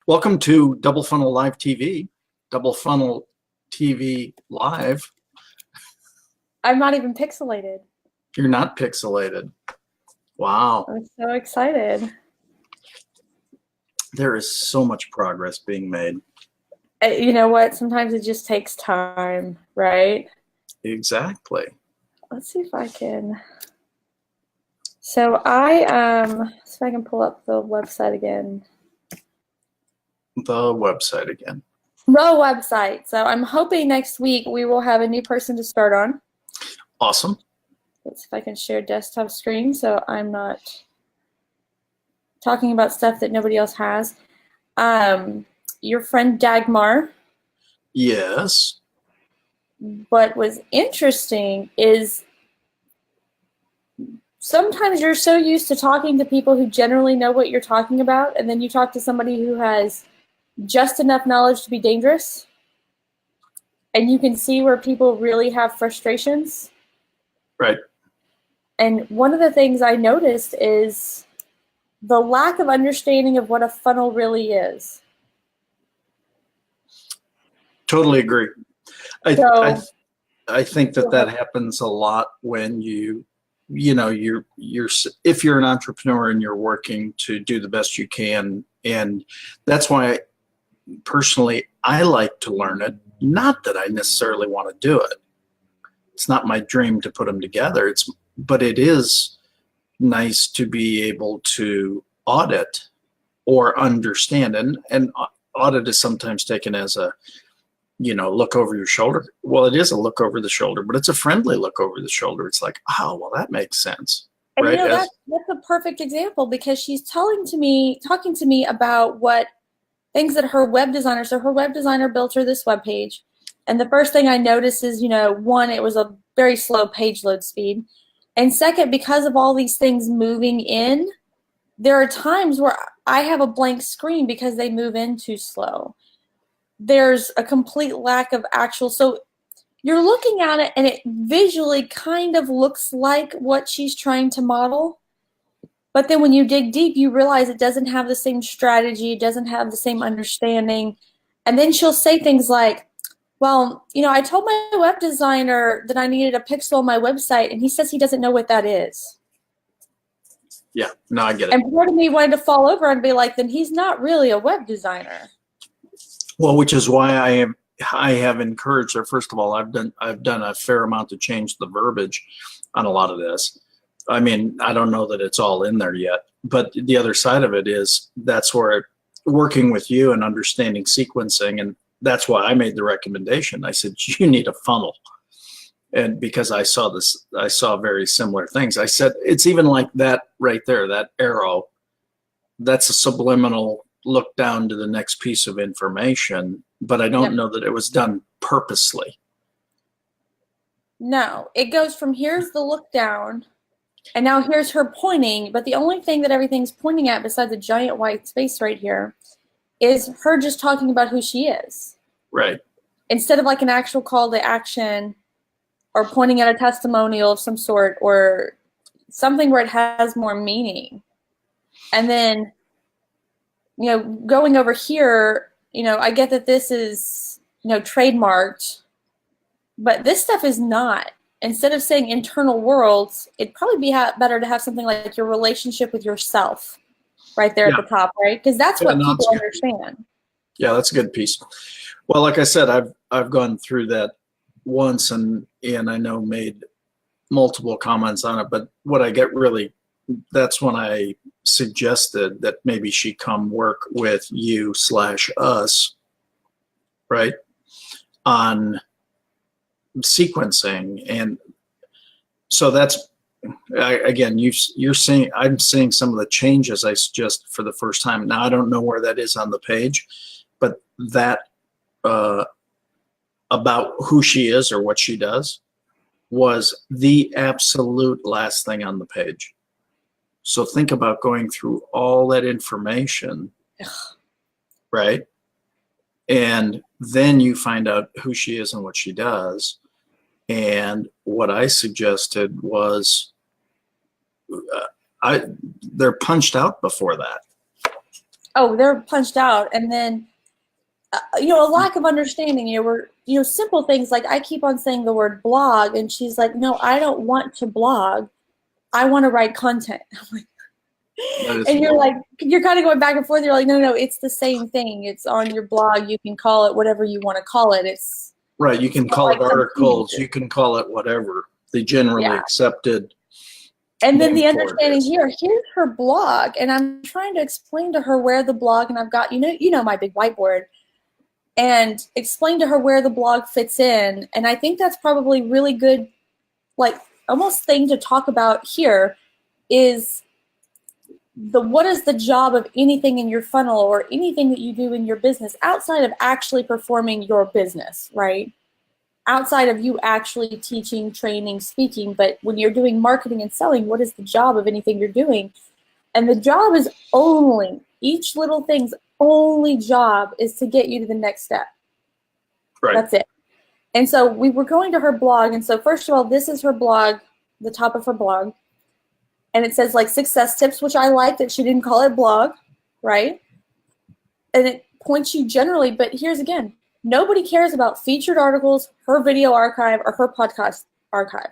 Welcome to Double Funnel Live TV, Double Funnel TV Live. I'm not even pixelated. You're not pixelated. Wow. I'm so excited. There is so much progress being made. You know what? Sometimes it just takes time, right? Exactly. Let's see if I can. So if I can pull up the website again. The website again. The website. So I'm hoping next week we will have a new person to start on. Awesome. Let's see if I can share desktop screen so I'm not talking about stuff that nobody else has. Your friend Dagmar. Yes. What was interesting is sometimes you're so used to talking to people who generally know what you're talking about, and then you talk to somebody who has just enough knowledge to be dangerous, and you can see where people really have frustrations. Right. And one of the things I noticed is the lack of understanding of what a funnel really is. Totally agree. I think that happens a lot when you're if you're an entrepreneur and you're working to do the best you can, and that's why personally I like to learn it. Not that I necessarily want to do it. It's not my dream to put them together. But it is nice to be able to audit or understand, and audit is sometimes taken as a look over your shoulder. Well, it is a look over the shoulder, but it's a friendly look over the shoulder. It's like, oh, well, that makes sense. And right? that's a perfect example, because she's talking to me about what things that her web designer, so her web designer built her this web page. And the first thing I noticed is, one, it was a very slow page load speed. And second, because of all these things moving in, there are times where I have a blank screen because they move in too slow. There's a complete lack of so you're looking at it and it visually kind of looks like what she's trying to model. But then when you dig deep, you realize it doesn't have the same strategy, it doesn't have the same understanding. And then she'll say things like, well, I told my web designer that I needed a pixel on my website, and he says he doesn't know what that is. Yeah, no, I get it. And part of me wanted to fall over and be like, then he's not really a web designer. Well, which is why I have encouraged her. First of all, I've done a fair amount to change the verbiage on a lot of this. I mean, I don't know that it's all in there yet, but the other side of it is that's where working with you and understanding sequencing, and that's why I made the recommendation. I said, you need a funnel. And because I saw very similar things. I said, it's even like that right there, that arrow, that's a subliminal look down to the next piece of information, but I don't know that it was done purposely. No, it goes from here's the look down, and now here's her pointing, but the only thing that everything's pointing at besides a giant white space right here is her just talking about who she is. Right. Instead of like an actual call to action or pointing at a testimonial of some sort or something where it has more meaning. And then, going over here, I get that this is, trademarked, but this stuff is not. Instead of saying internal worlds, it'd probably be better to have something like your relationship with yourself right there at the top, right? Because that's what people understand. Yeah, that's a good piece. Well, like I said, I've gone through that once and I know made multiple comments on it, but what I get really, that's when I suggested that maybe she come work with you/us, right, on sequencing. And so that's, again, you're seeing, I'm seeing some of the changes I suggest for the first time. Now, I don't know where that is on the page, but that about who she is or what she does was the absolute last thing on the page. So think about going through all that information, right? And then you find out who she is and what she does. And what I suggested was they're punched out before that. oh, they're punched out. And then, a lack of understanding, we're, simple things like I keep on saying the word blog, and she's like, no, I don't want to blog. I want to write content. And you're kind of going back and forth. You're like, no, it's the same thing. It's on your blog. You can call it whatever you want to call it. It's right. You can call it articles. You can call it whatever. The generally accepted. And then the understanding here's her blog, and I'm trying to explain to her where the blog, and I've got, my big whiteboard, and explain to her where the blog fits in. And I think that's probably really good, like almost thing to talk about here is what is the job of anything in your funnel or anything that you do in your business outside of actually performing your business, right? Outside of you actually teaching, training, speaking, but when you're doing marketing and selling, what is the job of anything you're doing? And the job is each little thing's only job is to get you to the next step. Right. That's it. And so we were going to her blog, and so first of all, this is her blog, the top of her blog. And it says like success tips, which I like that she didn't call it blog, right? And it points you generally, but here's again, nobody cares about featured articles, her video archive, or her podcast archive.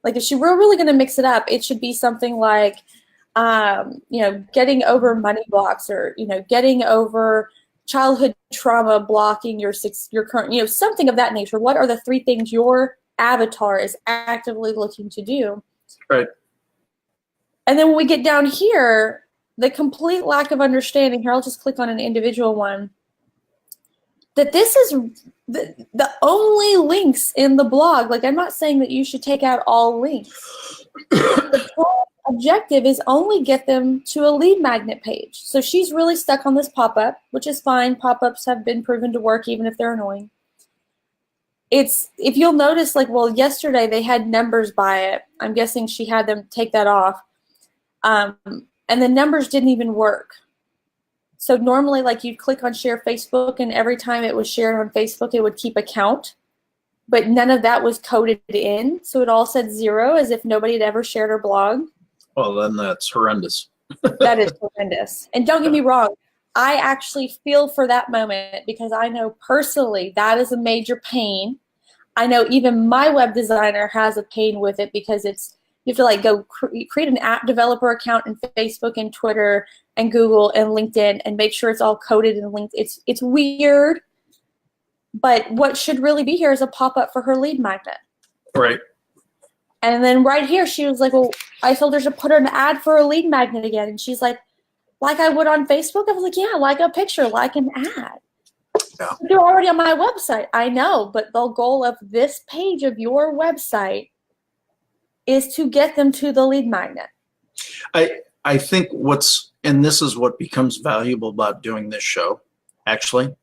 Like if she were really going to mix it up, it should be something like, getting over money blocks, or, getting over childhood trauma blocking your current, something of that nature. What are the 3 things your avatar is actively looking to do? Right. And then when we get down here, the complete lack of understanding here, I'll just click on an individual one, that this is the only links in the blog. Like I'm not saying that you should take out all links. The whole objective is only get them to a lead magnet page. So she's really stuck on this pop-up, which is fine. Pop-ups have been proven to work even if they're annoying. If you'll notice, yesterday they had numbers by it. I'm guessing she had them take that off. And the numbers didn't even work. So normally, you'd click on share Facebook, and every time it was shared on Facebook, it would keep a count. But none of that was coded in. So it all said 0, as if nobody had ever shared her blog. Well, then that's horrendous. That is horrendous. And don't get me wrong, I actually feel for that moment, because I know personally that is a major pain. I know even my web designer has a pain with it, because you have to go create an app developer account in Facebook and Twitter and Google and LinkedIn and make sure it's all coded and linked. It's weird, but what should really be here is a pop-up for her lead magnet. Right. And then right here, she was like, well, I told her to put an ad for a lead magnet again. And she's like I would on Facebook? I was like, yeah, like a picture, like an ad. Yeah. They're already on my website. I know, but the goal of this page of your website is to get them to the lead magnet. I think and this is what becomes valuable about doing this show, actually,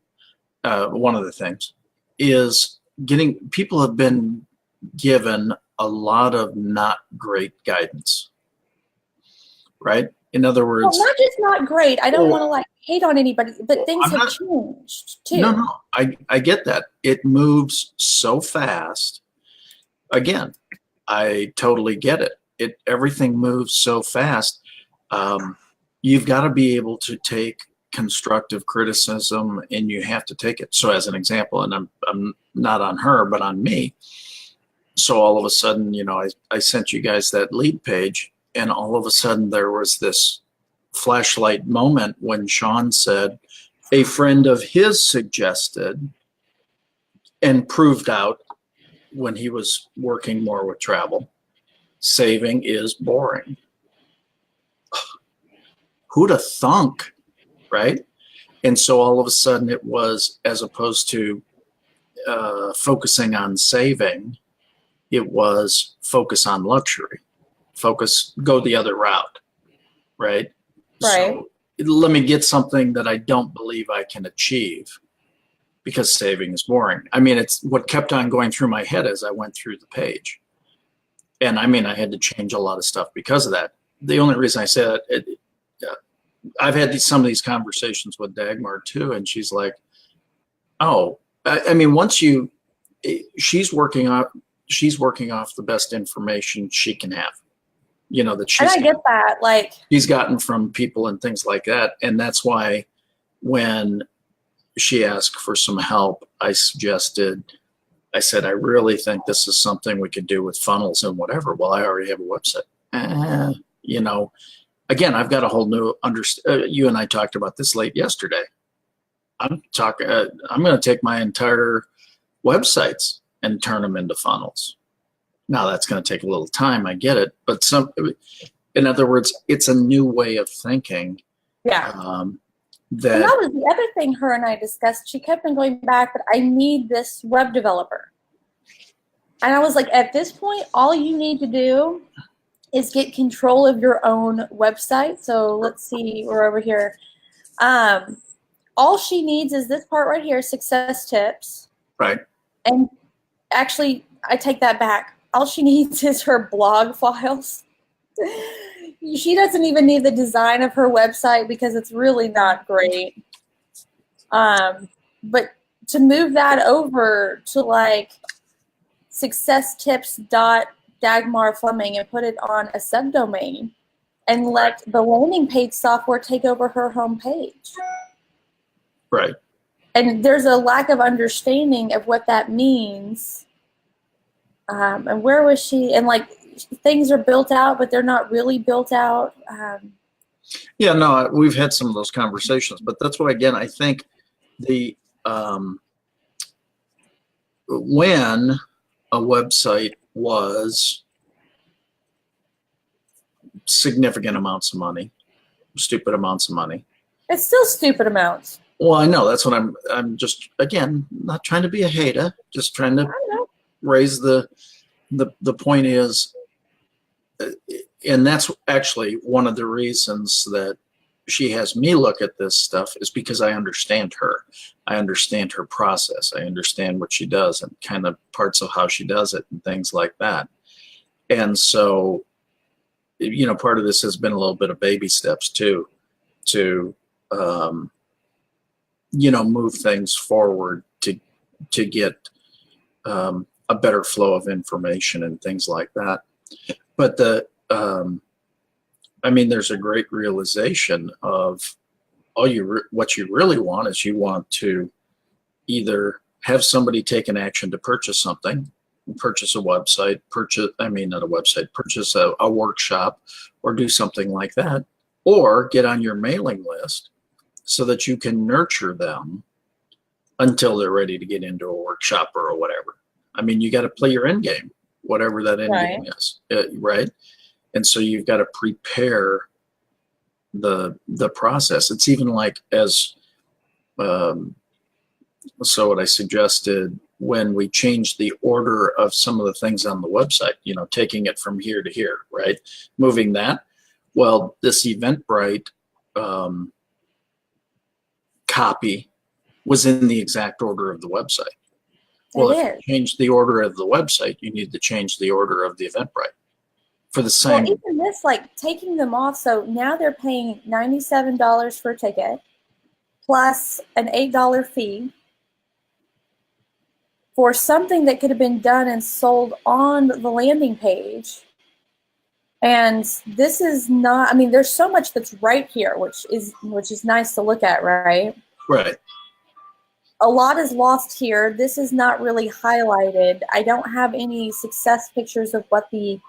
one of the things, is people have been given a lot of not great guidance, right? In other words, well, not just not great. I don't want to hate on anybody, but things have changed too. No, I get that. It moves so fast. Again, I totally get it. Everything moves so fast. You've got to be able to take constructive criticism, and you have to take it. So as an example, and I'm not on her, but on me. So all of a sudden, I sent you guys that lead page, and all of a sudden there was this flashlight moment when Sean said a friend of his suggested and proved out when he was working more with travel, saving is boring. Who'd have thunk, right? And so all of a sudden it was, as opposed to focusing on saving, it was focus on luxury. Go the other route, right? Right. So let me get something that I don't believe I can achieve, because saving is boring. I mean, it's what kept on going through my head as I went through the page. And I mean, I had to change a lot of stuff because of that. The only reason I say that, I've had some of these conversations with Dagmar too, and she's like, oh, I mean, she's working off the best information she can have. that And I she's get that. Like, gotten from people and things like that. And that's why when she asked for some help, I said, I really think this is something we could do with funnels and whatever. Well, I already have a website. You know, again, I've got a whole new you and I talked about this late yesterday. I'm going to take my entire websites and turn them into funnels. Now that's going to take a little time. I get it. But in other words, it's a new way of thinking. yeah. Um, And that that was the other thing her and I discussed. She kept on going back, but I need this web developer. And I was like, at this point, all you need to do is get control of your own website. So let's see, we're over here. All she needs is this part right here, success tips. right. And actually, I take that back. All she needs is her blog files. She doesn't even need the design of her website because it's really not great. But to move that over to like successtips.dagmarfleming and put it on a subdomain and let the landing page software take over her home page. Right. And there's a lack of understanding of what that means. And where was she? And like things are built out, but they're not really built out. Yeah, no, we've had some of those conversations, but that's why, again, I think the when a website was significant amounts of money, stupid amounts of money. It's still stupid amounts. Well, I know that's what I'm just, again, not trying to be a hater, just trying to raise the point is, and that's actually one of the reasons that she has me look at this stuff is because I understand her. I understand her process. I understand what she does and kind of parts of how she does it and things like that. And so, part of this has been a little bit of baby steps too, to, move things forward to get a better flow of information and things like that. But there's a great realization of what you really want is you want to either have somebody take an action to purchase something, purchase a website, purchase a workshop, or do something like that, or get on your mailing list so that you can nurture them until they're ready to get into a workshop or whatever. I mean, you got to play your end game, whatever that end game is, right? And so you've got to prepare the process. It's even like so what I suggested when we changed the order of some of the things on the website, taking it from here to here, right? Moving that. Well, this Eventbrite copy was in the exact order of the website. Well, if you change the order of the website, you need to change the order of the Eventbrite for the same. Well, even this, like taking them off. So now they're paying $97 for a ticket plus an $8 fee for something that could have been done and sold on the landing page. And this is not, there's so much that's right here, which is nice to look at, right? Right. A lot is lost here. This is not really highlighted. I don't have any success pictures of what the,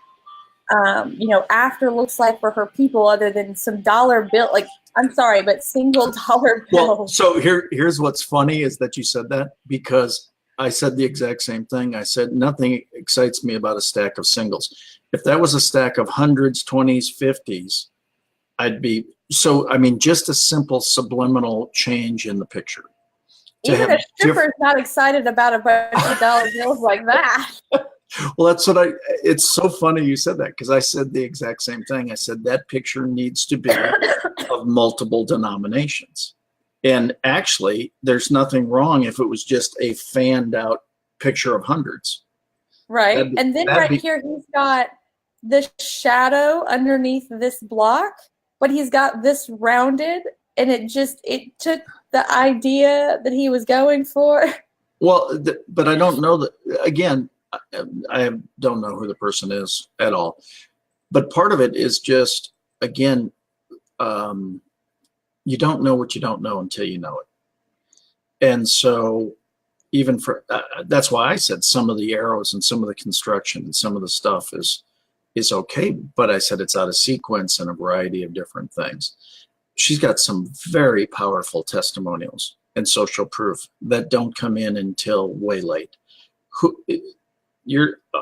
after looks like for her people other than some dollar bill. Like, I'm sorry, but single dollar bills. Well, so here's what's funny is that you said that because I said the exact same thing. I said, nothing excites me about a stack of singles. If that was a stack of hundreds, 20s, 50s, I'd be, just a simple subliminal change in the picture. Even a stripper's not excited about a bunch of dollar bills like that. Well, it's so funny you said that because I said the exact same thing. I said that picture needs to be of multiple denominations. And actually, there's nothing wrong if it was just a fanned out picture of hundreds. Right. And then here, he's got the shadow underneath this block, but he's got this rounded, and it took the idea that he was going for. Well, but I don't know that, again, I don't know who the person is at all. But part of it is just, again, you don't know what you don't know until you know it. And so even for that's why I said some of the arrows and some of the construction and some of the stuff is okay, but I said it's out of sequence and a variety of different things. She's got some very powerful testimonials and social proof that don't come in until way late.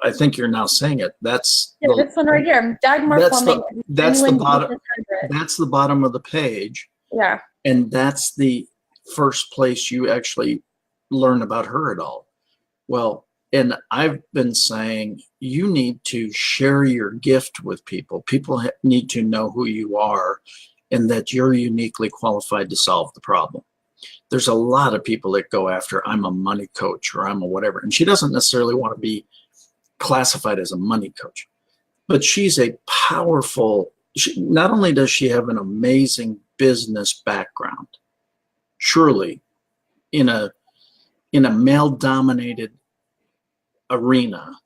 I think you're now saying it. That's this one right here. Dagmar Plumbing. That's the bottom of the page. Yeah. And that's the first place you actually learn about her at all. Well, and I've been saying you need to share your gift with people. People need to know who you are and that you're uniquely qualified to solve the problem. There's a lot of people that go after, I'm a money coach or I'm a whatever. And she doesn't necessarily want to be classified as a money coach, but she's a powerful, not only does she have an amazing business background, surely in a male-dominated arena,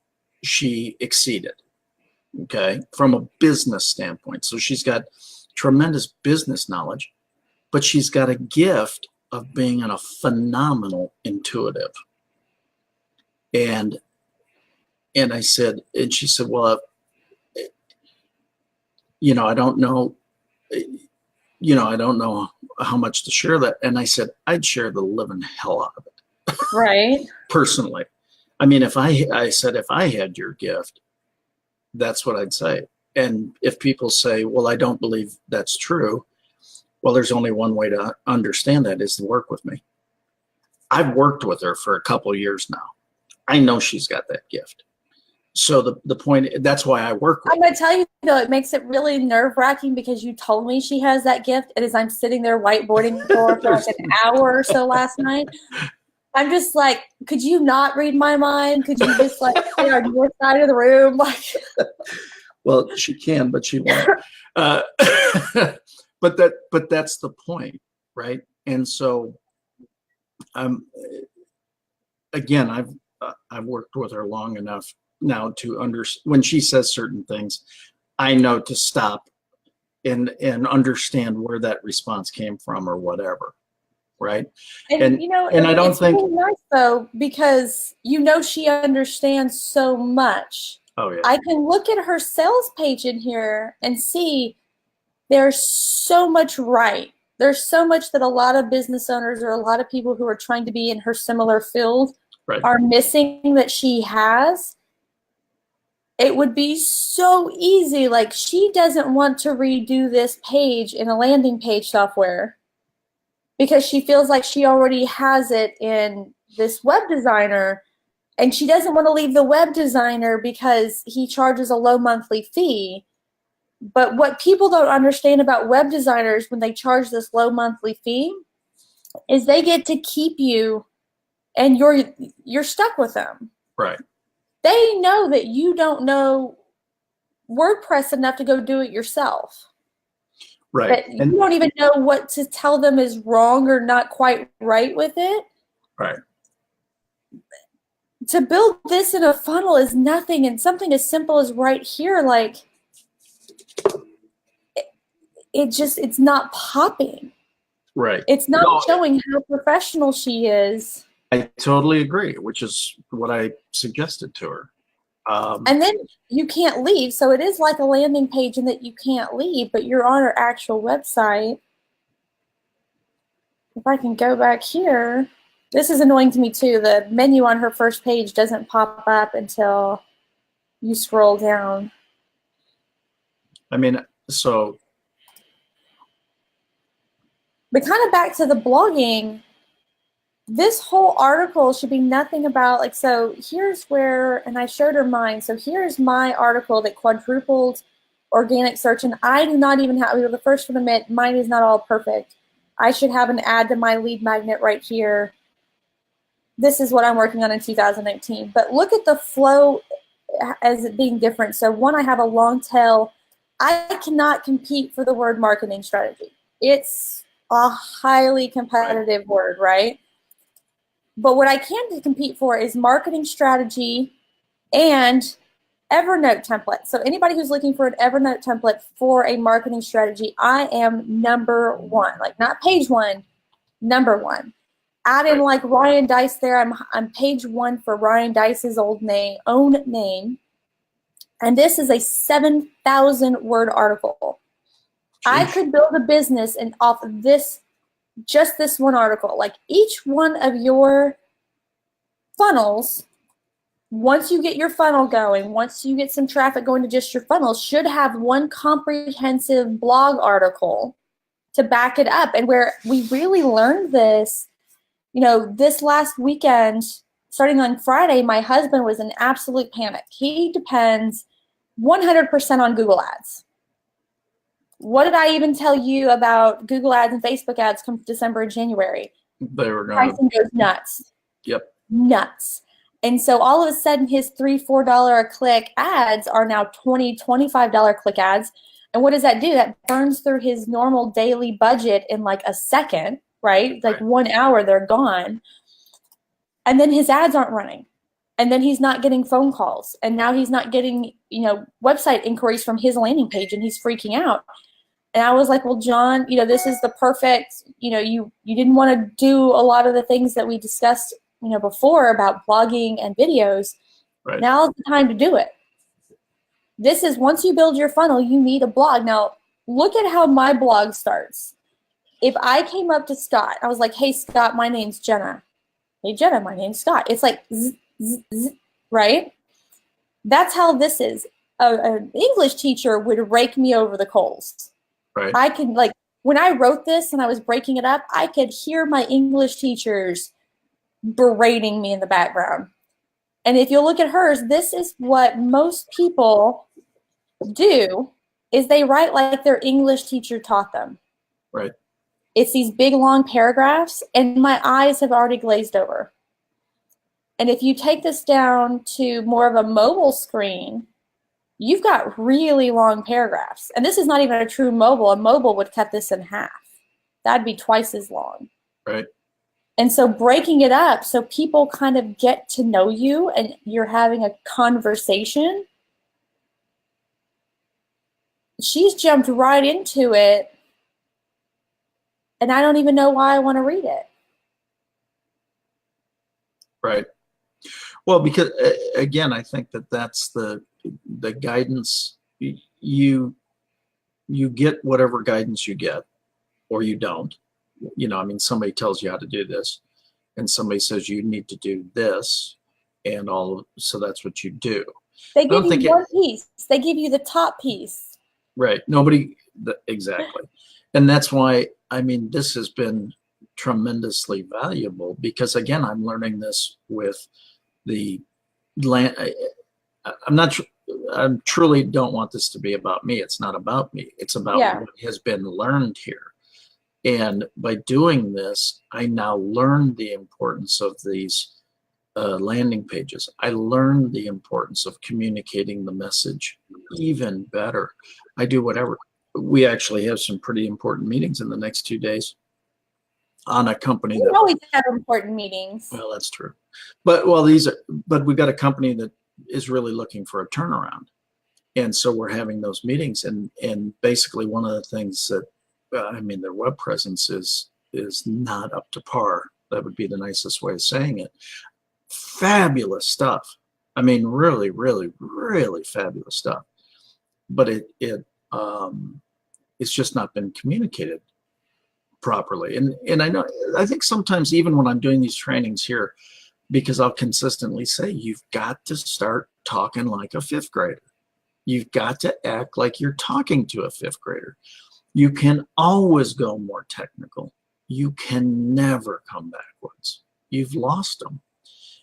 she exceeded, okay, from a business standpoint. So she's got tremendous business knowledge, but she's got a gift of being a phenomenal intuitive. And I said, and she said, well, I don't know, I don't know how much to share that. And I said, I'd share the living hell out of it. Right. Personally. I mean, I said, if I had your gift, that's what I'd say. And if people say, well, I don't believe that's true. Well, there's only one way to understand that is to work with me. I've worked with her for a couple of years now. I know she's got that gift. So the point, that's why I work with her. I'm going to tell you, though, it makes it really nerve-wracking because you told me she has that gift. And as I'm sitting there whiteboarding for like an hour or so last night, I'm just like, could you not read my mind? Could you just like stay on your side of the room? Like, well, she can, but she won't. But that's the point, right? And so, again, I've worked with her long enough now to when she says certain things, I know to stop and understand where that response came from or whatever, right? And I don't it's think really nice though, because she understands so much. Oh yeah. I can look at her sales page in here and see there's so much right. There's so much that a lot of business owners or a lot of people who are trying to be in her similar field are missing that she has. It would be so easy. Like, she doesn't want to redo this page in a landing page software because she feels like she already has it in this web designer, and she doesn't want to leave the web designer because he charges a low monthly fee. But what people don't understand about web designers when they charge this low monthly fee is they get to keep you and you're stuck with them. Right. They know that you don't know WordPress enough to go do it yourself. Right. That you don't even know what to tell them is wrong or not quite right with it. Right. To build this in a funnel is nothing, and something as simple as right here, like, it's not popping. Right. It's not showing how professional she is. I totally agree, which is what I suggested to her. And then you can't leave. So it is like a landing page in that you can't leave, but you're on her actual website. If I can go back here, this is annoying to me too. The menu on her first page doesn't pop up until you scroll down. I mean, so. But kind of back to the blogging, this whole article should be nothing about, like, so here's where, and I showed her mine. So here's my article that quadrupled organic search, and I do not even have, the first one to admit, mine is not all perfect. I should have an add to my lead magnet right here. This is what I'm working on in 2019. But look at the flow as it being different. So one, I have a long tail. I cannot compete for the word marketing strategy. It's a highly competitive word, right? But what I can compete for is marketing strategy and Evernote template. So anybody who's looking for an Evernote template for a marketing strategy, I am number one. Like not page one, number one. Add in like Ryan Dice there. I'm page one for Ryan Dice's own name. And this is a 7,000 word article. Jeez. I could build a business and off of this, just this one article. Like each one of your funnels, once you get your funnel going, once you get some traffic going to just your funnel, should have one comprehensive blog article to back it up. And where we really learned this, this last weekend, starting on Friday, my husband was in absolute panic. He depends 100% on Google Ads. What did I even tell you about Google Ads and Facebook ads come December and January? They were going Pricing goes nuts. Yep. Nuts. And so all of a sudden his $3, $4 a click ads are now $20, $25 click ads. And what does that do? That burns through his normal daily budget in like a second, right? Like 1 hour, they're gone. And then his ads aren't running. And then he's not getting phone calls. And now he's not getting, website inquiries from his landing page, and he's freaking out. And I was like, well, John, this is the perfect, you didn't want to do a lot of the things that we discussed, before about blogging and videos. Right. Now's the time to do it. This is, once you build your funnel, you need a blog. Now, look at how my blog starts. If I came up to Scott, I was like, hey, Scott, my name's Jena. Hey, Jena, my name's Scott. It's like, right? That's how this is. An English teacher would rake me over the coals. Right. I could, when I wrote this and I was breaking it up, I could hear my English teachers berating me in the background. And if you look at hers, this is what most people do, is they write like their English teacher taught them. Right. It's these big, long paragraphs, and my eyes have already glazed over. And if you take this down to more of a mobile screen, you've got really long paragraphs. And this is not even a true mobile. A mobile would cut this in half. That'd be twice as long. Right. And so breaking it up so people kind of get to know you and you're having a conversation. She's jumped right into it, and I don't even know why I want to read it. Right. Well, because again, I think that's the guidance. You get whatever guidance you get, or you don't. Somebody tells you how to do this, and somebody says you need to do this, and so that's what you do. They give you one piece. They give you the top piece. Right. Exactly. And that's why, this has been tremendously valuable, because again, I'm learning this with the land. I truly don't want this to be about me. It's not about me. It's about what has been learned here. And by doing this, I now learn the importance of these landing pages. I learned the importance of communicating the message even better. I do whatever. We actually have some pretty important meetings in the next 2 days on a company. We always have important meetings. Well, that's true. But we've got a company that is really looking for a turnaround. And so we're having those meetings, and basically one of the things that their web presence is not up to par. That would be the nicest way of saying it. Fabulous stuff. Really, really, really fabulous stuff. But it's just not been communicated properly. And I think sometimes even when I'm doing these trainings here, because I'll consistently say, you've got to start talking like a fifth grader. You've got to act like you're talking to a fifth grader. You can always go more technical. You can never come backwards. You've lost them.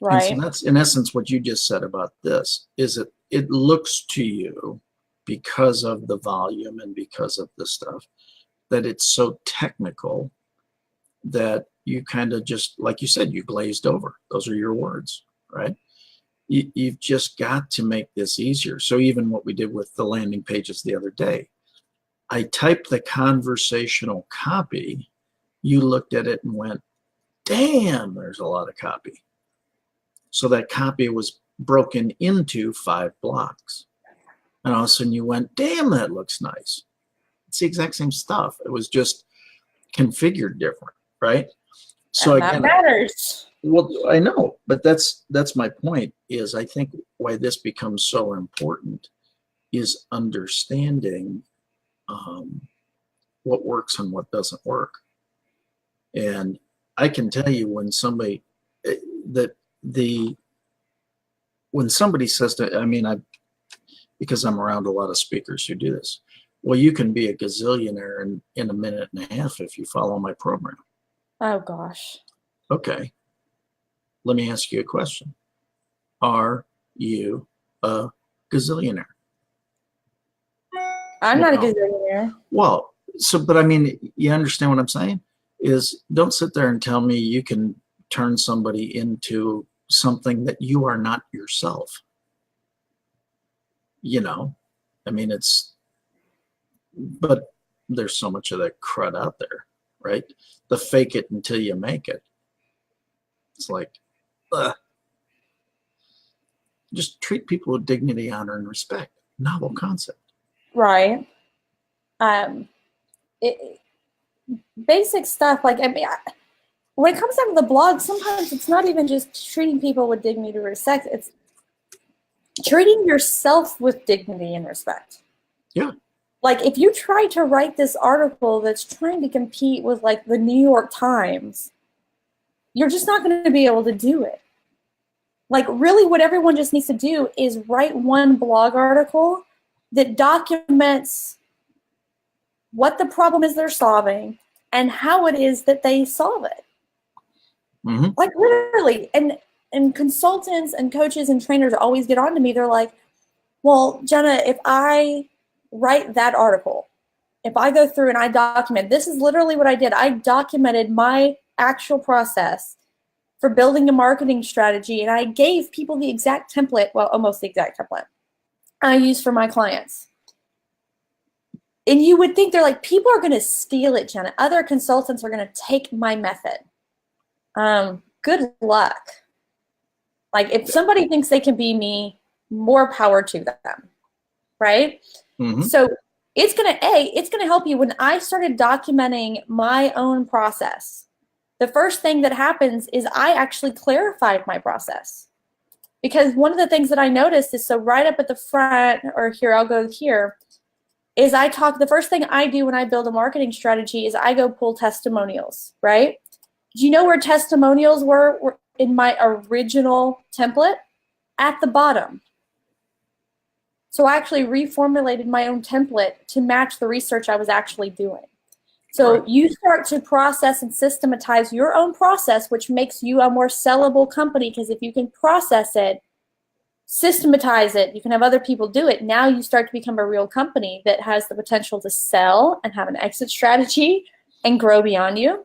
Right. And so that's in essence what you just said about this, is it looks to you, because of the volume and because of the stuff, that it's so technical that you kind of just, like you said, you glazed over. Those are your words, right? You've just got to make this easier. So even what we did with the landing pages the other day, I typed the conversational copy. You looked at it and went, damn, there's a lot of copy. So that copy was broken into 5 blocks. And all of a sudden you went, damn, that looks nice. It's the exact same stuff. It was just configured different, right? So And that again, matters. well, I know, but that's my point. Is I think why this becomes so important is understanding what works and what doesn't work. And I can tell you when somebody when somebody says to, I mean, because I'm around a lot of speakers who do this. Well, you can be a gazillionaire in a minute and a half if you follow my program. Oh gosh. Okay. Let me ask you a question. Are you a gazillionaire? I'm not a gazillionaire. Well, but I mean, you understand what I'm saying? Is don't sit there and tell me you can turn somebody into something that you are not yourself. I mean, but there's so much of that crud out there, right? The fake it until you make it. It's like, just treat people with dignity, honor, and respect. Novel concept. Right. Basic stuff, like, I mean, when it comes down to the blog, sometimes it's not even just treating people with dignity and respect. It's treating yourself with dignity and respect. Yeah. Like, if you try to write this article that's trying to compete with, like, the New York Times, you're just not going to be able to do it. Like, really what everyone just needs to do is write one blog article that documents what the problem is they're solving and how it is that they solve it. Mm-hmm. Like, literally. And consultants and coaches and trainers always get on to me. They're like, well, Jena, if I write that article, if I go through and I document, this is literally what I did. I documented my actual process for building a marketing strategy, and I gave people the exact template, well, almost the exact template I use for my clients. And you would think, they're like, people are going to steal it, Jena. Other consultants are going to take my method. Good luck. Like, if somebody thinks they can be me, more power to them, right? Mm-hmm. So it's going to help you. When I started documenting my own process, the first thing that happens is I actually clarified my process. Because one of the things that I noticed is, so right up at the front, or here, I'll go here, is the first thing I do when I build a marketing strategy is I go pull testimonials, right? Do you know where testimonials were in my original template? At the bottom. So I actually reformulated my own template to match the research I was actually doing. So Right. You start to process and systematize your own process, which makes you a more sellable company, because if you can process it, systematize it, you can have other people do it. Now you start to become a real company that has the potential to sell and have an exit strategy and grow beyond you.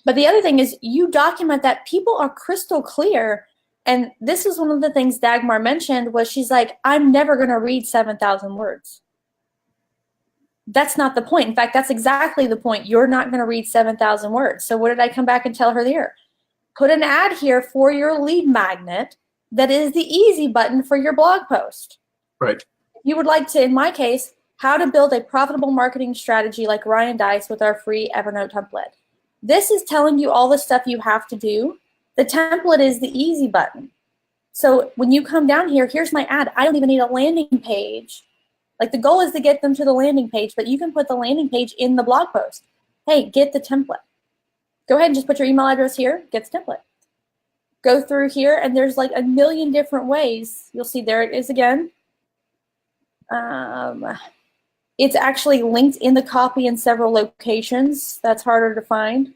But the other thing is, you document that. People are crystal clear. And this is one of the things Dagmar mentioned, was she's like, I'm never going to read 7,000 words. That's not the point. In fact, that's exactly the point. You're not going to read 7,000 words. So what did I come back and tell her there? Put an ad here for your lead magnet that is the easy button for your blog post. Right. You would like to, in my case, how to build a profitable marketing strategy like Ryan Dice with our free Evernote template. This is telling you all the stuff you have to do. The template is the easy button. So when you come down here, here's my ad. I don't even need a landing page. Like, the goal is to get them to the landing page, but you can put the landing page in the blog post. Hey, get the template. Go ahead and just put your email address here, get the template. Go through here, and there's like a million different ways. You'll see there it is again. It's actually linked in the copy in several locations. That's harder to find.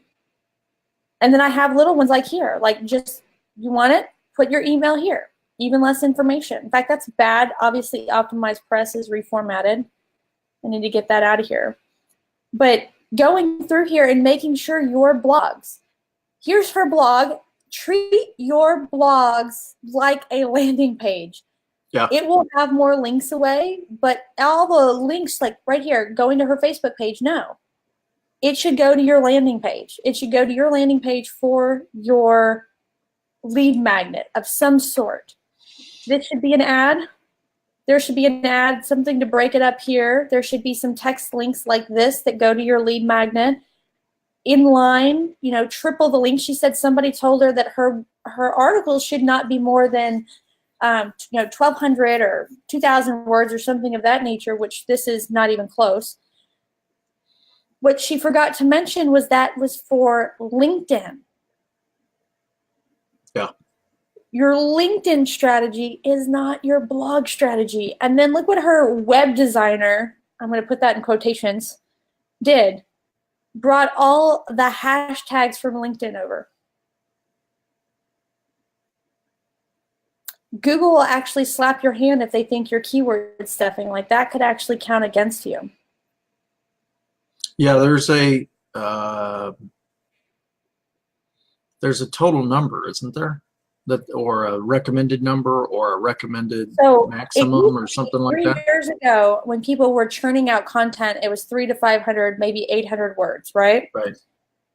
And then I have little ones like here, like, just, you want it, put your email here. Even less information. In fact, that's bad. Obviously, Optimized Press is reformatted. I need to get that out of here. But going through here and making sure your blogs, here's her blog. Treat your blogs like a landing page. Yeah. It will have more links away, but all the links, like right here, going to her Facebook page, no. It should go to your landing page. It should go to your landing page for your lead magnet of some sort. This should be an ad. There should be an ad, something to break it up here. There should be some text links like this that go to your lead magnet. Inline, triple the link. She said somebody told her that her articles should not be more than 1,200 or 2,000 words or something of that nature, which this is not even close. What she forgot to mention was that was for LinkedIn. Yeah. Your LinkedIn strategy is not your blog strategy. And then look what her web designer, I'm going to put that in quotations, did. Brought all the hashtags from LinkedIn over. Google will actually slap your hand if they think you're keyword stuffing. Like, that could actually count against you. Yeah, there's a total number, isn't there? That, or a recommended number, or a recommended maximum, or something like that. 3 years ago, when people were churning out content, it was 300 to 500, maybe 800 words, right? Right.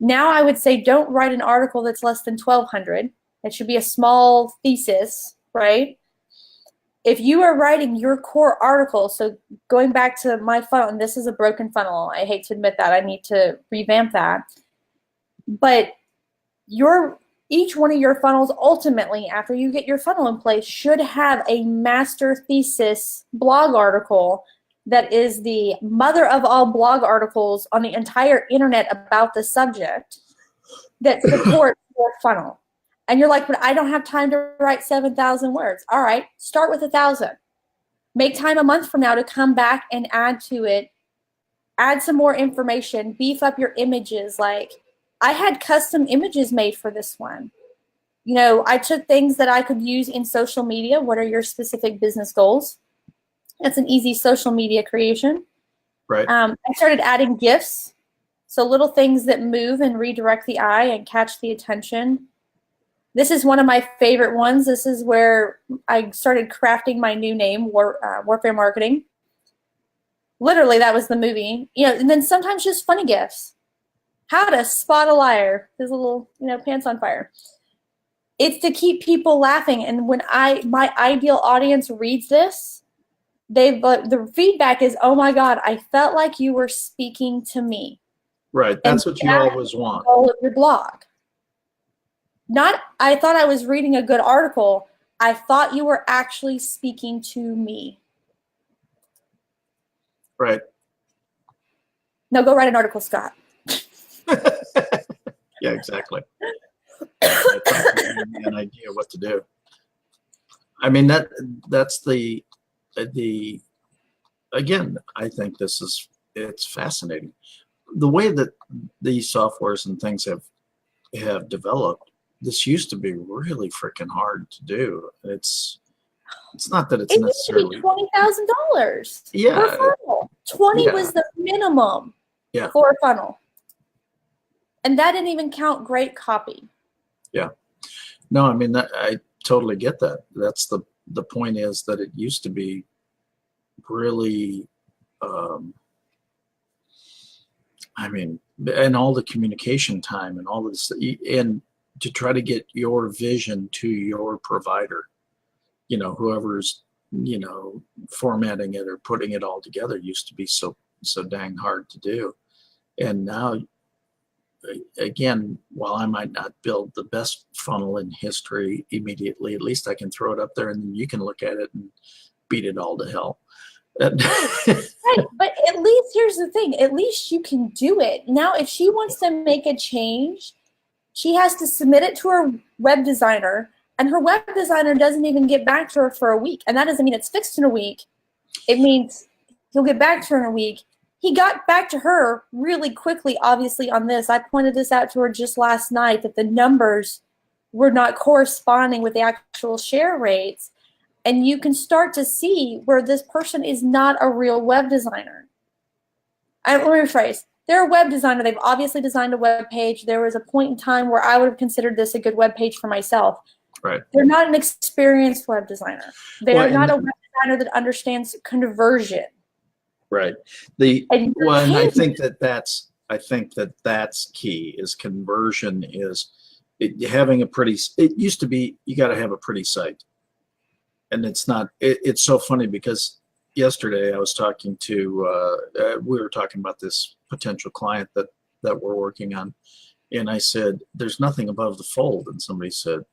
Now I would say don't write an article that's less than 1,200. It should be a small thesis, right? If you are writing your core article, so going back to my funnel, and this is a broken funnel. I hate to admit that. I need to revamp that. But each one of your funnels, ultimately, after you get your funnel in place, should have a master thesis blog article that is the mother of all blog articles on the entire internet about the subject that supports your funnel. And you're like, but I don't have time to write 7,000 words. All right, start with 1,000. Make time a month from now to come back and add to it. Add some more information. Beef up your images. Like, I had custom images made for this one. I took things that I could use in social media. What are your specific business goals? That's an easy social media creation. Right. I started adding GIFs. So little things that move and redirect the eye and catch the attention. This is one of my favorite ones. This is where I started crafting my new name, Warfare Marketing. Literally, that was the movie. And then sometimes just funny GIFs. How to spot a liar. His little, pants on fire. It's to keep people laughing. And when my ideal audience reads this, the feedback is, oh my God, I felt like you were speaking to me. Right. That's what you always want. All of your blog. Not, I thought I was reading a good article. I thought you were actually speaking to me. Right. Now go write an article, Scott. Yeah, exactly. An idea what to do. I mean, that's the again, I think it's fascinating. The way that these softwares and things have developed, this used to be really freaking hard to do. It's not that it's necessarily $20,000. Yeah. For a funnel. 20 was the minimum for a funnel. And that didn't even count great copy. Yeah. No, I mean, I totally get that. That's the point, is that it used to be really, I mean, and all the communication time and all this, and to try to get your vision to your provider, whoever's, formatting it or putting it all together, used to be so dang hard to do. And now, again, while I might not build the best funnel in history immediately, at least I can throw it up there and then you can look at it and beat it all to hell. Right, but at least here's the thing. At least you can do it. Now, if she wants to make a change, she has to submit it to her web designer, and her web designer doesn't even get back to her for a week. And that doesn't mean it's fixed in a week. It means he'll get back to her in a week. He got back to her really quickly, obviously, on this. I pointed this out to her just last night, that the numbers were not corresponding with the actual share rates. And you can start to see where this person is not a real web designer. Let me rephrase. They're a web designer. They've obviously designed a web page. There was a point in time where I would have considered this a good web page for myself. Right. They're not an experienced web designer. They're not a web designer that understands conversion. Right. And I think that's key, is conversion, is having a pretty, it used to be, you got to have a pretty site. and it's not. It's so funny because yesterday I was talking to. We were talking about this potential client that we're working on, and I said, "There's nothing above the fold," and somebody said,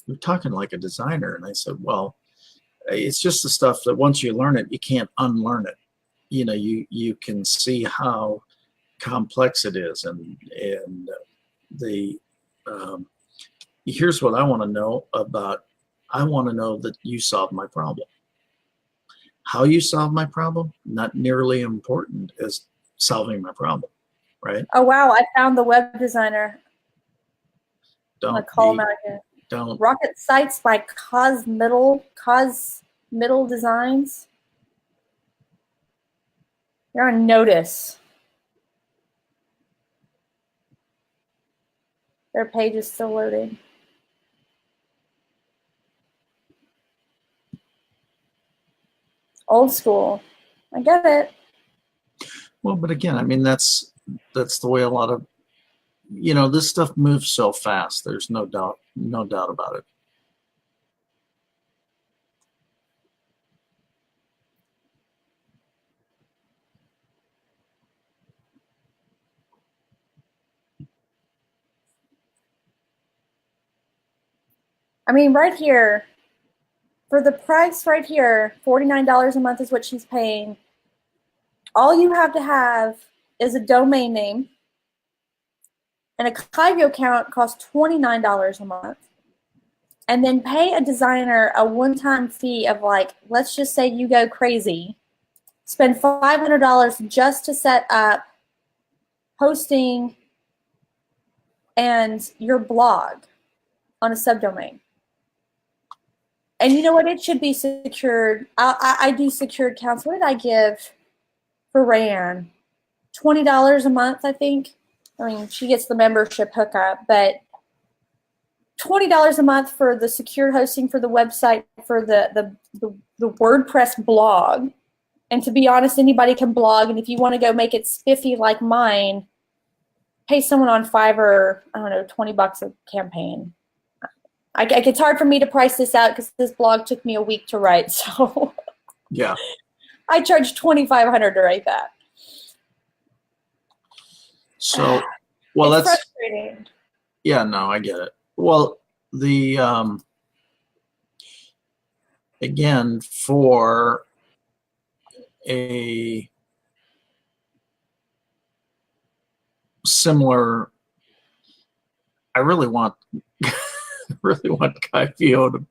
"You're talking like a designer," and I said, "Well, it's just the stuff that once you learn it, you can't unlearn it. You know, you can see how complex it is, and the here's what I want to know about. I want to know that you solve my problem. How you solve my problem, not nearly important as solving my problem, right? Oh wow, I found the web designer. I'm gonna Don't call be, him out here. don't. Rocket Sites by Cos Middle Designs. You're on notice. Their page is still loading. Old school. I get it. Well, but again, I mean that's the way a lot of this stuff moves so fast. There's no doubt about it. I mean, right here, for the price right here, $49 a month is what she's paying. All you have to have is a domain name, and a Kygo account costs $29 a month. And then pay a designer a one-time fee of, like, let's just say you go crazy, spend $500 just to set up hosting and your blog on a subdomain. And you know what? It should be secured. I do secured accounts. What did I give for Rayanne? $20 a month, I think. I mean, she gets the membership hookup, but $20 a month for the secure hosting for the website, for the WordPress blog. And to be honest, anybody can blog. And if you want to go make it spiffy like mine, pay someone on Fiverr, I don't know, $20 a campaign. It's hard for me to price this out because this blog took me a week to write. So Yeah. I charged $2,500 to write that. So, well, it's that's frustrating. Yeah, no, I get it. Well, the again, for a similar, I really want Guy Fiot to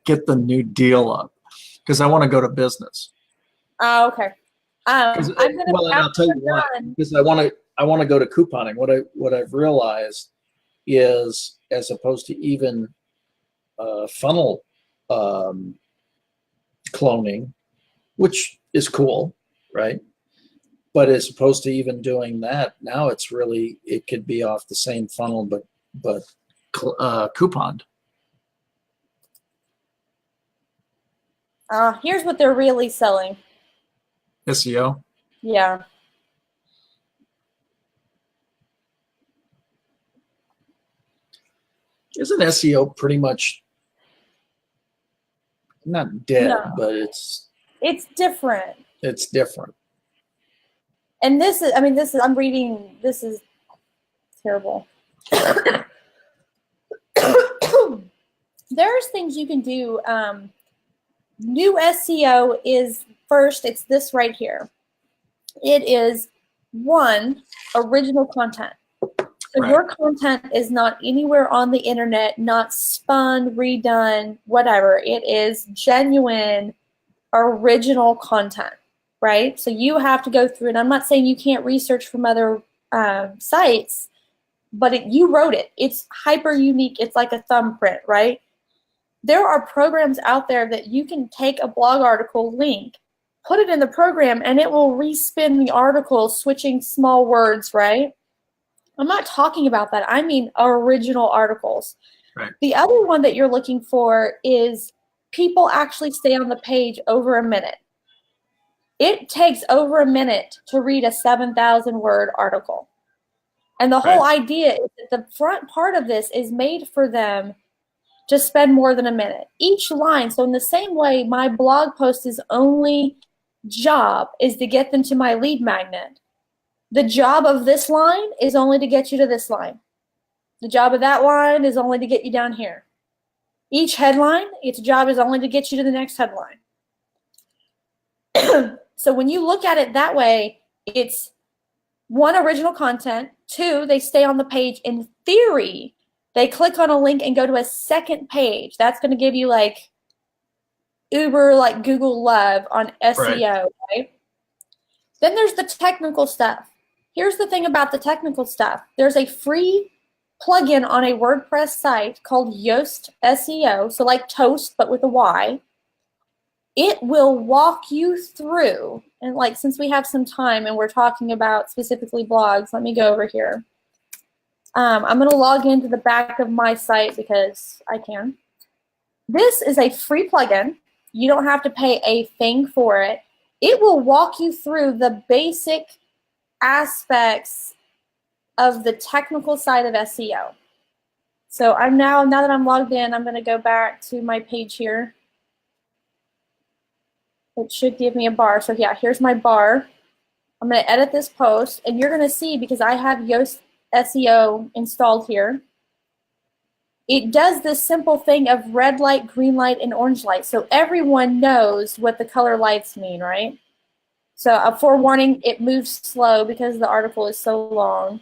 get the new deal up because I want to go to business. Oh, okay. I'm gonna. Well, and I'll tell you why. Because I want to go to couponing. What I've realized is, as opposed to even funnel cloning, which is cool, right? But as opposed to even doing that, now it could be off the same funnel, but couponed. Here's what they're really selling. SEO. Yeah. Isn't SEO pretty much not dead, No. but it's different. It's different. And I'm reading, this is terrible. There's things you can do. New SEO is, first, it's this right here. It is, one, original content. So Right. Your content is not anywhere on the internet, not spun, redone, whatever. It is genuine, original content, right? So you have to go through it. I'm not saying you can't research from other sites, but you wrote it. It's hyper unique. It's like a thumbprint, right? There are programs out there that you can take a blog article link, put it in the program, and it will respin the article, switching small words, right? I'm not talking about that. I mean original articles. Right. The other one that you're looking for is people actually stay on the page over a minute. It takes over a minute to read a 7,000-word article. And the whole idea is that the front part of this is made for them to spend more than a minute. Each line, so in the same way, my blog post's only job is to get them to my lead magnet. The job of this line is only to get you to this line. The job of that line is only to get you down here. Each headline, its job is only to get you to the next headline. So when you look at it that way, it's one, original content. Two, they stay on the page. In theory, they click on a link and go to a second page. That's going to give you like Uber, like Google love on SEO, right? Then there's the technical stuff. Here's the thing about the technical stuff. There's a free plugin on a WordPress site called Yoast SEO, so like Toast, but with a Y. It will walk you through, and like since we have some time and we're talking about specifically blogs, let me go over here. I'm going to log into the back of my site because I can. This is a free plugin. You don't have to pay a thing for it. It will walk you through the basic aspects of the technical side of SEO. So I'm now that I'm logged in, I'm going to go back to my page here. It should give me a bar. So yeah, here's my bar. I'm going to edit this post, and you're going to see, because I have Yoast SEO installed here, it does this simple thing of red light, green light, and orange light. So everyone knows what the color lights mean, right? So a forewarning, it moves slow because the article is so long.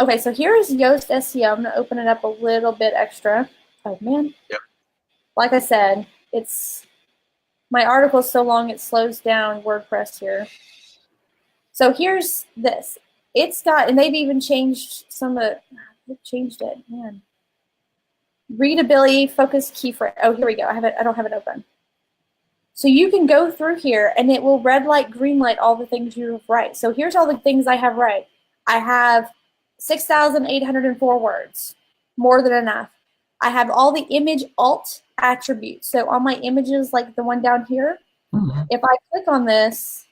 Okay, so here is Yoast SEO. I'm going to open it up a little bit extra. Oh, man. Yep. Like I said, my article is so long it slows down WordPress here. So here's this. It's got, and they've even changed some of it. They've changed it, man. Readability, focus, key phrase. Oh, here we go. I don't have it open. So you can go through here, and it will red light, green light all the things you have right. So here's all the things I have right. I have 6,804 words, more than enough. I have all the image alt attributes. So on my images, like the one down here, if I click on this,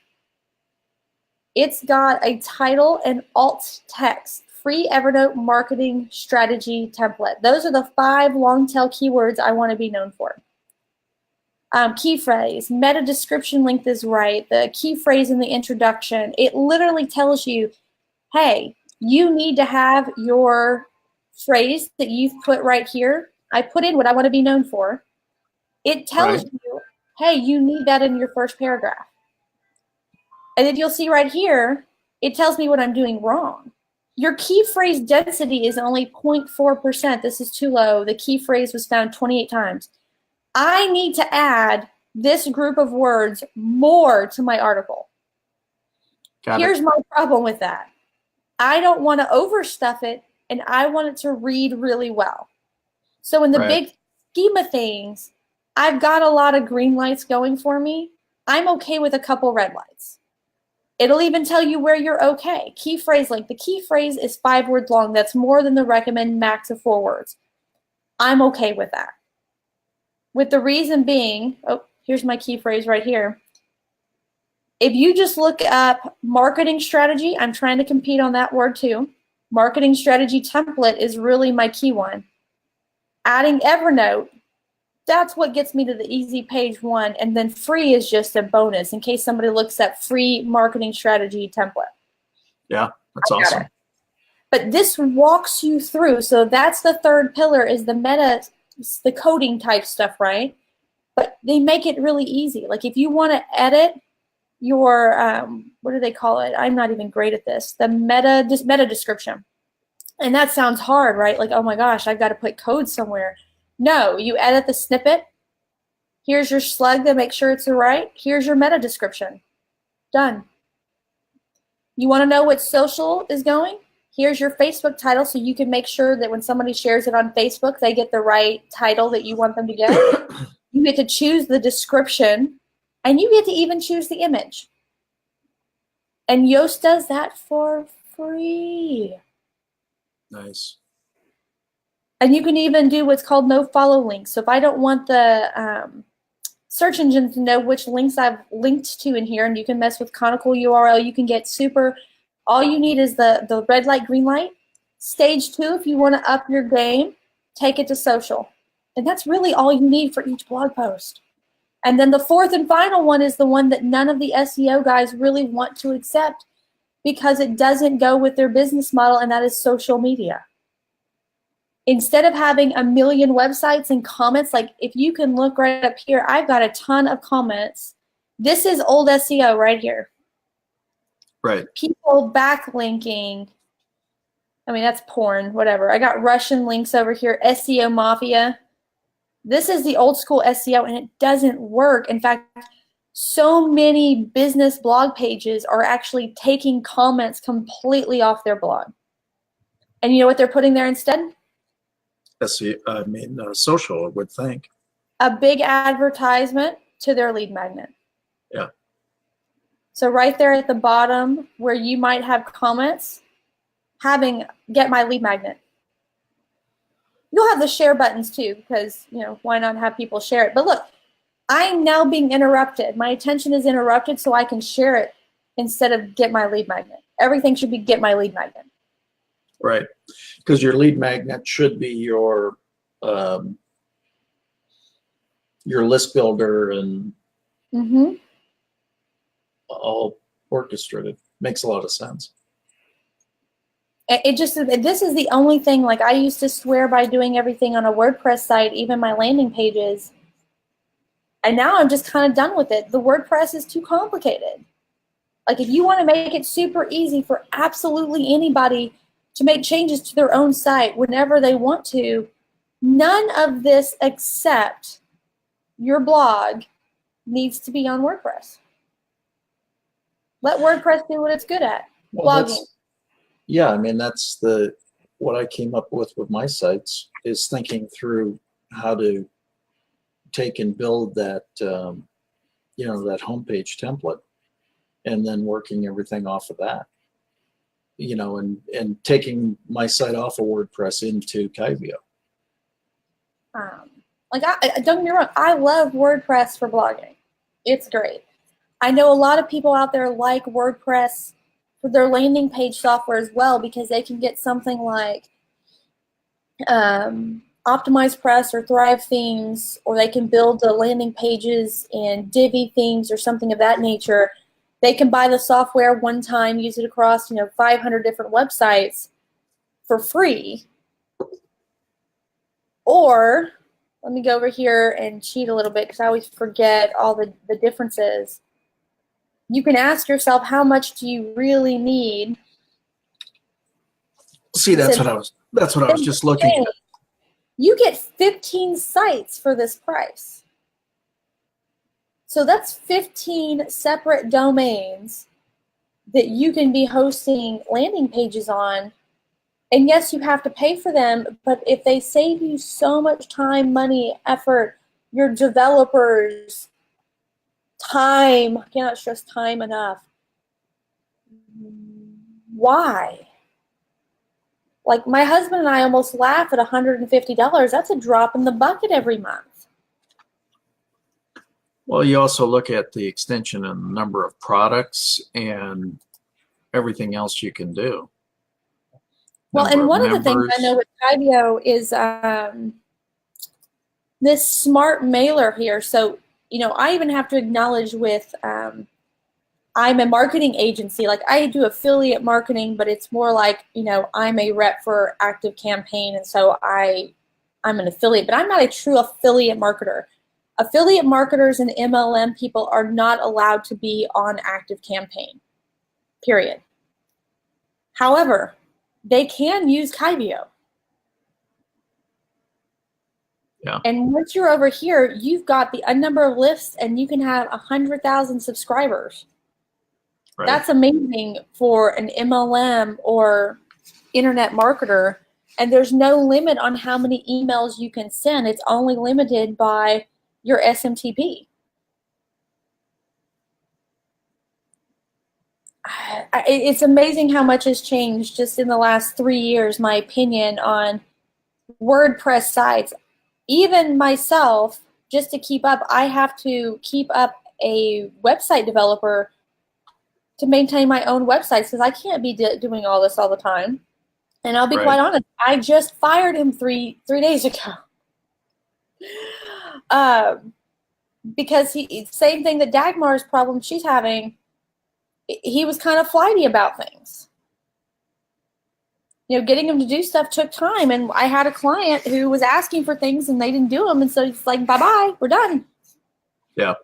it's got a title and alt text, free Evernote marketing strategy template. Those are the 5 long tail keywords I want to be known for. Key phrase, meta description length is right, the key phrase in the introduction. It literally tells you, hey, you need to have your phrase that you've put right here. I put in what I want to be known for. It tells you, hey, you need that in your first paragraph. And then you'll see right here, it tells me what I'm doing wrong. Your key phrase density is only 0.4%. This is too low. The key phrase was found 28 times. I need to add this group of words more to my article. Here's my problem with that. I don't want to overstuff it, and I want it to read really well. So in the big scheme of things, I've got a lot of green lights going for me. I'm okay with a couple red lights. It'll even tell you where you're okay. Key phrase length. The key phrase is 5 words long. That's more than the recommended max of 4 words. I'm okay with that. With the reason being, oh, here's my key phrase right here. If you just look up marketing strategy, I'm trying to compete on that word too. Marketing strategy template is really my key one. Adding Evernote, that's what gets me to the easy page 1, and then free is just a bonus in case somebody looks at free marketing strategy template. Yeah, that's awesome. But this walks you through. So that's the third pillar, is the meta, the coding type stuff, right? But they make it really easy. Like if you want to edit your, what do they call it? I'm not even great at this. The meta description. And that sounds hard, right? Like, oh my gosh, I've got to put code somewhere. No, you edit the snippet. Here's your slug to make sure it's right. Here's your meta description. Done. You want to know what social is going? Here's your Facebook title, so you can make sure that when somebody shares it on Facebook, they get the right title that you want them to get. You get to choose the description, and you get to even choose the image. And Yoast does that for free. Nice. And you can even do what's called no follow links. So if I don't want the search engine to know which links I've linked to in here, and you can mess with canonical URL, you can get super, all you need is the red light, green light. Stage 2, if you want to up your game, take it to social. And that's really all you need for each blog post. And then the fourth and final one is the one that none of the SEO guys really want to accept because it doesn't go with their business model, and that is social media. Instead of having a million websites and comments, like if you can look right up here, I've got a ton of comments. This is old SEO right here. Right. People backlinking. I mean, that's porn, whatever. I got Russian links over here, SEO Mafia. This is the old school SEO, and it doesn't work. In fact, so many business blog pages are actually taking comments completely off their blog. And you know what they're putting there instead? Social, I would think. A big advertisement to their lead magnet. Yeah. So right there at the bottom where you might have comments, having get my lead magnet. You'll have the share buttons too, because, you know, why not have people share it? But look, I'm now being interrupted. My attention is interrupted so I can share it instead of get my lead magnet. Everything should be get my lead magnet. Right. Because your lead magnet should be your list builder and all orchestrated. Makes a lot of sense. This is the only thing, like I used to swear by doing everything on a WordPress site, even my landing pages. And now I'm just kind of done with it. The WordPress is too complicated. Like if you want to make it super easy for absolutely anybody to make changes to their own site whenever they want to, none of this except your blog needs to be on WordPress. Let WordPress do what it's good at, blogging. Yeah, I mean, that's what I came up with my sites, is thinking through how to take and build that, that homepage template, and then working everything off of that, and taking my site off of WordPress into Kyvio. Don't get me wrong, I love WordPress for blogging. It's great. I know a lot of people out there like WordPress for their landing page software as well, because they can get something like Optimize Press or Thrive themes, or they can build the landing pages in Divi themes or something of that nature. They can buy the software one time, use it across 500 different websites for free. Or, let me go over here and cheat a little bit because I always forget all the differences. You can ask yourself, how much do you really need? See, that's what I was just looking at. You get 15 sites for this price. So that's 15 separate domains that you can be hosting landing pages on. And yes, you have to pay for them, but if they save you so much time, money, effort, your developers, time, I cannot stress time enough. Why? Like my husband and I almost laugh at $150. That's a drop in the bucket every month. Well, you also look at the extension and the number of products and everything else you can do. Well, and one of the things I know with Kyvio is this smart mailer here. So, I even have to acknowledge with, I'm a marketing agency. Like I do affiliate marketing, but it's more like, I'm a rep for Active Campaign. And so I'm an affiliate, but I'm not a true affiliate marketer. Affiliate marketers and MLM people are not allowed to be on Active Campaign, period. However, they can use Kyvio. Yeah. And once you're over here, you've got the number of lists, and you can have 100,000 subscribers. Right. That's amazing for an MLM or internet marketer. And there's no limit on how many emails you can send. It's only limited by your SMTP. It's amazing how much has changed just in the last 3 years, my opinion on WordPress sites. Even myself, just to keep up, I have to keep up a website developer to maintain my own websites because I can't be doing all this all the time. And I'll be Right. quite honest, I just fired him three days ago. Um, because same thing that Dagmar's problem she's having, he was kind of flighty about things. You know, getting him to do stuff took time, and I had a client who was asking for things and they didn't do them, and so it's like, bye-bye, we're done. Yeah.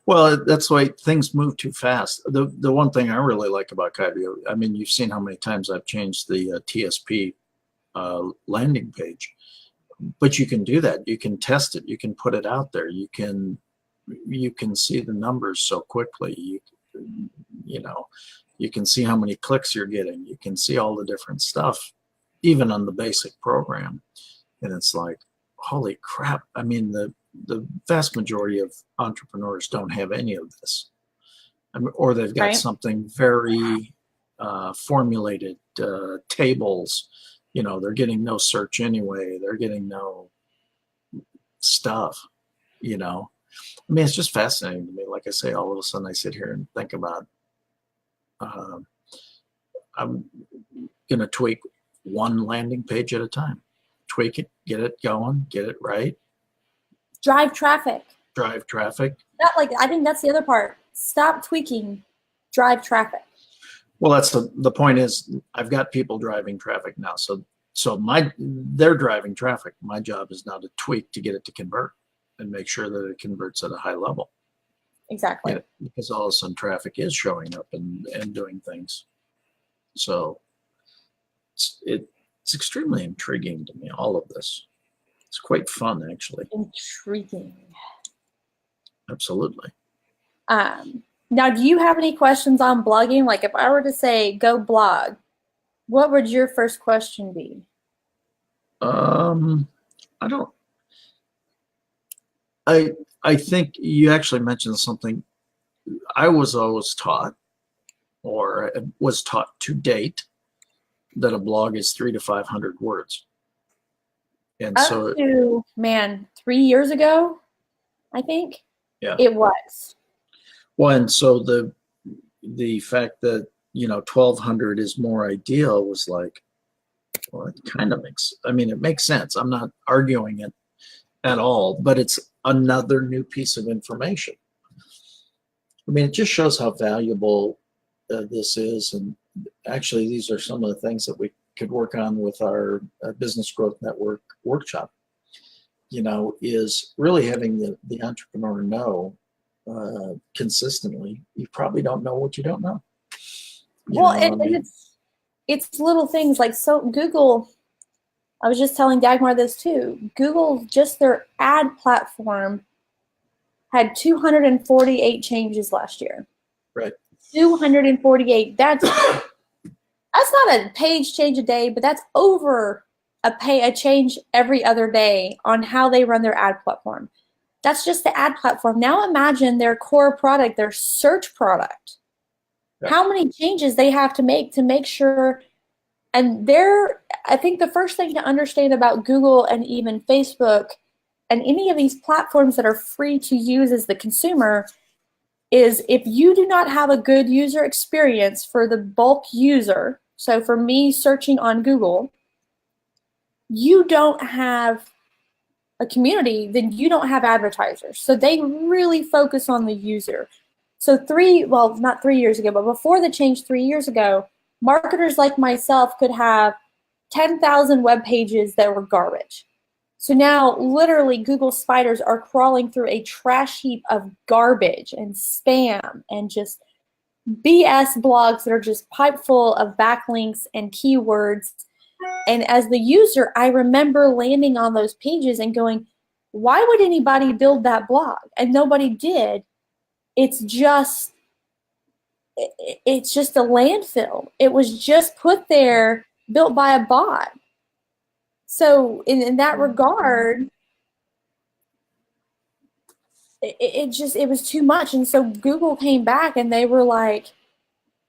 Well, that's why things move too fast. The one thing I really like about Kyvio, I mean, you've seen how many times I've changed the TSP landing page, but you can do that. You can test it. You can put it out there. You can see the numbers so quickly. You know, you can see how many clicks you're getting. You can see all the different stuff, even on the basic program. And it's like, holy crap. I mean, the vast majority of entrepreneurs don't have any of this. I mean, or they've got Right. something very formulated, tables. You know, they're getting no search anyway. They're getting no stuff, you know. I mean, it's just fascinating to me. Like I say, all of a sudden I sit here and think about, I'm going to tweak one landing page at a time. Tweak it, get it going, get it right. Drive traffic. Drive traffic. I think that's the other part. Stop tweaking. Drive traffic. Well, that's the point is I've got people driving traffic now. So they're driving traffic. My job is now to tweak to get it to convert and make sure that it converts at a high level. Exactly. Yeah, because all of a sudden traffic is showing up and doing things. So it's extremely intriguing to me, all of this. It's quite fun, actually. Intriguing. Absolutely. Now, do you have any questions on blogging? Like if I were to say, go blog, what would your first question be? I think you actually mentioned something I was always taught, or was taught to date, that a blog is 300 to 500 words. And so, man, 3 years ago, I think, yeah, it was. Well, and so the fact that 1,200 is more ideal was like, well, it kind of makes. I mean, it makes sense. I'm not arguing it at all, but it's another new piece of information. I mean, it just shows how valuable this is, and actually, these are some of the things that we could work on with our Business Growth Network workshop. Is really having the entrepreneur know consistently. You probably don't know what you don't know. It's little things like, so Google. I was just telling Dagmar this too. Google, just their ad platform, had 248 changes last year. Right. 248. That's not a page change a day, but that's over a change every other day on how they run their ad platform. That's just the ad platform. Now imagine their core product, their search product. Right. How many changes they have to make sure. And I think the first thing to understand about Google and even Facebook and any of these platforms that are free to use as the consumer is, if you do not have a good user experience for the bulk user, so for me searching on Google, you don't have a community, then you don't have advertisers. So they really focus on the user. So not 3 years ago, but before the change 3 years ago, marketers like myself could have 10,000 web pages that were garbage. So now literally Google spiders are crawling through a trash heap of garbage and spam and just BS blogs that are just pipe full of backlinks and keywords. And as the user, I remember landing on those pages and going, why would anybody build that blog? And nobody did. It's just a landfill. It was just put there, built by a bot. So in that regard, it was too much. And so Google came back and they were like,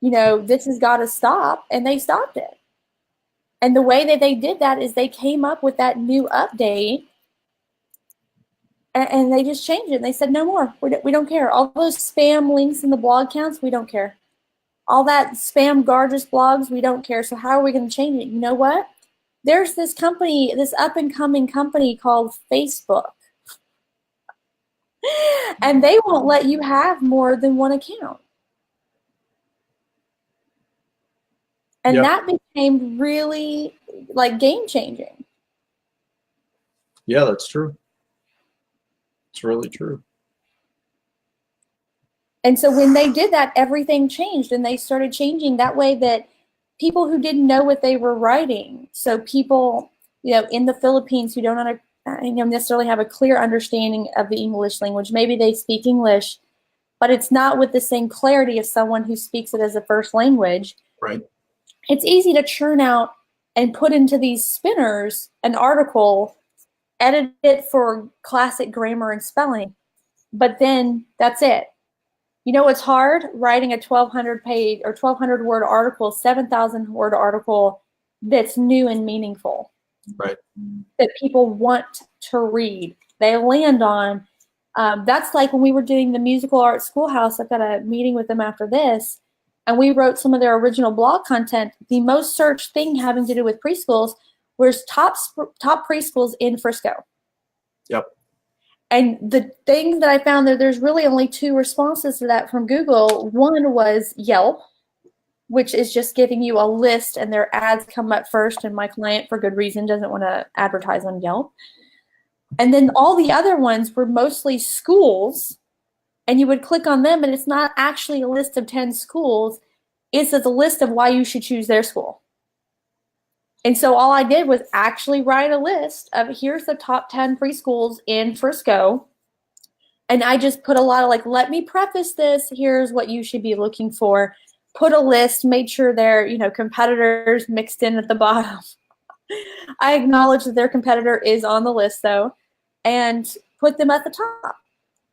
this has got to stop. And they stopped it. And the way that they did that is they came up with that new update and they just changed it. And they said, no more. We don't care. All those spam links in the blog counts, we don't care. all that spam gorgeous blogs, we don't care. So how are we going to change it? You know what? There's this company, this up and coming company called Facebook. And they won't let you have more than one account. And Yep. that became really like game changing. Yeah, that's true. It's really true. And so when they did that, everything changed, and they started changing that way that people who didn't know what they were writing, so people, in the Philippines who don't necessarily have a clear understanding of the English language, maybe they speak English, but it's not with the same clarity as someone who speaks it as a first language. Right. It's easy to churn out and put into these spinners an article, edit it for classic grammar and spelling, but then that's it. You know what's hard? Writing a 1,200 page or 1,200 word article, 7,000 word article that's new and meaningful. Right. That people want to read. They land on. That's like when we were doing the musical arts schoolhouse. I've got a meeting with them after this, and we wrote some of their original blog content. The most searched thing having to do with preschools was top preschools in Frisco. Yep. And the thing that I found there's really only 2 responses to that from Google. One was Yelp, which is just giving you a list and their ads come up first, and my client, for good reason, doesn't want to advertise on Yelp. And then all the other ones were mostly schools, and you would click on them, and it's not actually a list of 10 schools. It's a list of why you should choose their school. And so all I did was actually write a list of here's the top 10 preschools in Frisco. And I just put a lot of let me preface this. Here's what you should be looking for. Put a list, made sure they're, competitors mixed in at the bottom. I acknowledge that their competitor is on the list though, and put them at the top.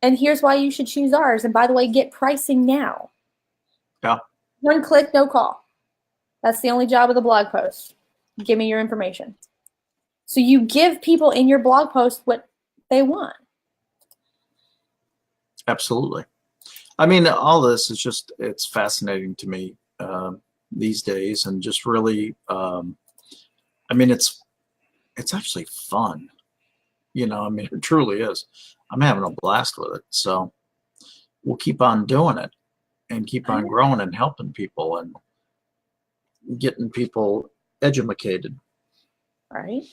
And here's why you should choose ours. And by the way, get pricing now. Yeah. 1 click, no call. That's the only job of the blog post. Give me your information. So you give people in your blog post what they want. Absolutely. I mean, all this is it's fascinating to me these days, and just really, it's actually fun. It truly is. I'm having a blast with it. So we'll keep on doing it and keep on growing and helping people and getting people educated. All right.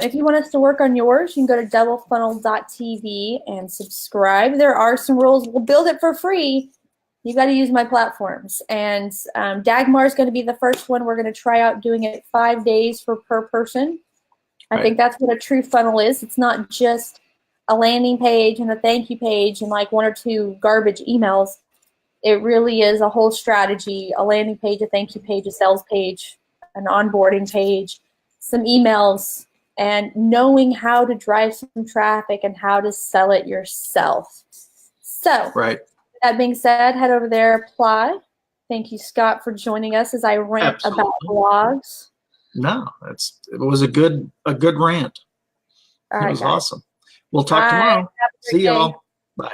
If you want us to work on yours, you can go to doublefunnel.tv and subscribe. There are some rules. We'll build it for free. You got to use my platforms. And Dagmar is going to be the first one. We're going to try out doing it 5 days per person. I think that's what a true funnel is. It's not just a landing page and a thank you page and 1 or 2 garbage emails. It really is a whole strategy, a landing page, a thank you page, a sales page, an onboarding page, some emails, and knowing how to drive some traffic and how to sell it yourself. So, that being said, head over there, apply. Thank you, Scott, for joining us as I rant about blogs. No, it was a good rant. All right, it was guys. awesome. We'll talk tomorrow. See y'all. Bye.